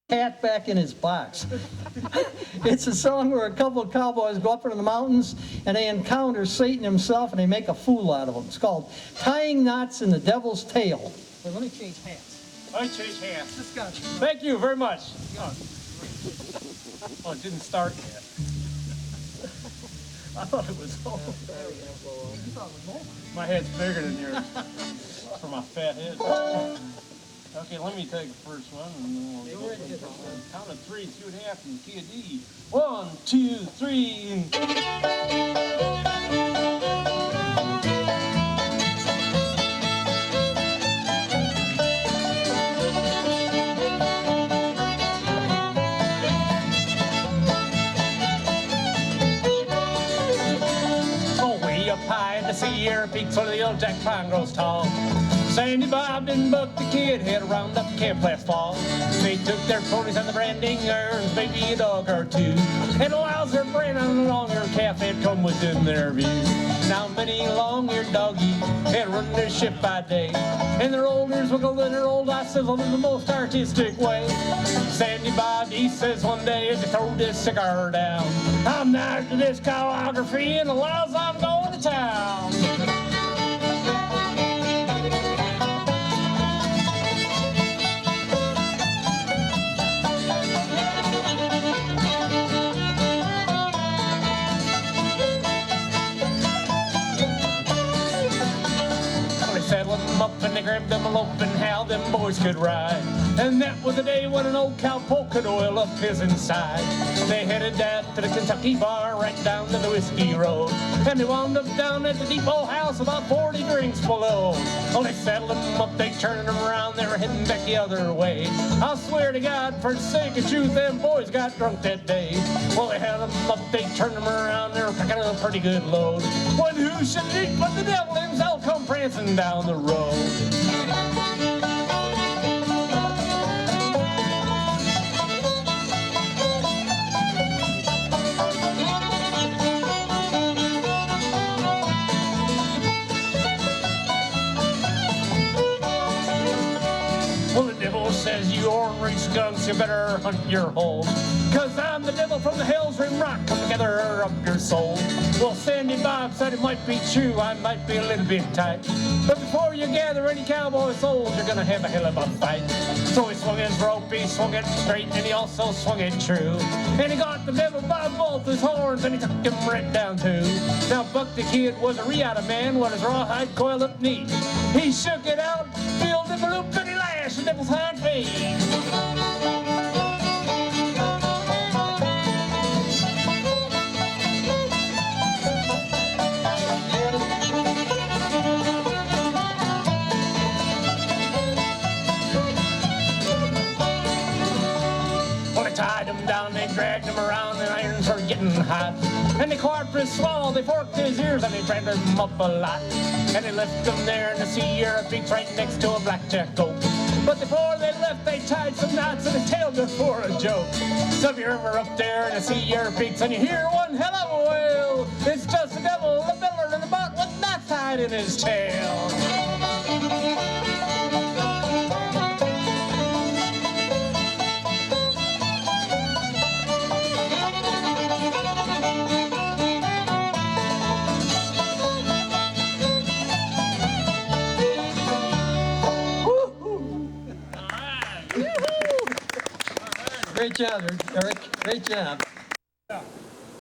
hat back in his box. It's a song where a couple of cowboys go up into the mountains and they encounter Satan himself and they make a fool out of him. It's called Tying Knots in the Devil's Tail. Wait, let me change hats. I change hats. Just got it. Thank you very much. Oh, it didn't start yet. I thought it was over. You thought it was over? My head's bigger than yours for my fat head. Okay, let me take the first one and then we'll go from there. Count of three, see what happens. Key of D. 1, 2, 3. Oh, way up high in the Sierra Peaks where the old jack pine grows tall. Sandy Bob and Buck the Kid had a round up camp last fall. They took their ponies on the branding irons, maybe a dog or two. And while their brand on a long-eared calf had come within their view. Now many long-eared doggies had run their ship by day, and their old ears wiggled and their old eyes sizzled in the most artistic way. Sandy Bob, he says one day as he threw this cigar down, I'm nice to this choreography and allows I'm going to town. Saddled them up and they grabbed them a lope and how them boys could ride. And that was the day when an old cowpoke could oil up his inside. They headed down to the Kentucky bar right down to the Whiskey Road. And they wound up down at the depot house about 40 drinks below. Well, they saddled them up, they turned them around, they were heading back the other way. I'll swear to God, for the sake of truth, them boys got drunk that day. Well, they had them up, they turned them around, they were packing a pretty good load. When who should eat but the devil himself come prancing down the road. Well, the devil says, you ornery skunks, you better hunt your hole. 'Cause I'm the devil from the Hell's Rim Rock, come gather up your soul. Well, Sandy Bob said it might be true, I might be a little bit tight. But before you gather any cowboy souls, you're gonna have a hell of a fight. So he swung his rope, he swung it straight, and he also swung it true. And he got the devil by both his horns, and he took him right down too. Now Buck the Kid was a riata man with his rawhide coiled up neat. He shook it out, filled him a loop, and he lashed the devil's hind feet. Tied him down, they dragged him around, the irons were getting hot. And they carved his swallow, they forked his ears, and they branded him up a lot. And they left him there in the Sierra Peaks right next to a blackjack oak. But before they left, they tied some knots in his tail just for a joke. So if you're ever up there in the Sierra Peaks and you hear one hell of a wail, it's just the devil, the miller, and the buck with knots tied in his tail. Great job, Eric. Great job.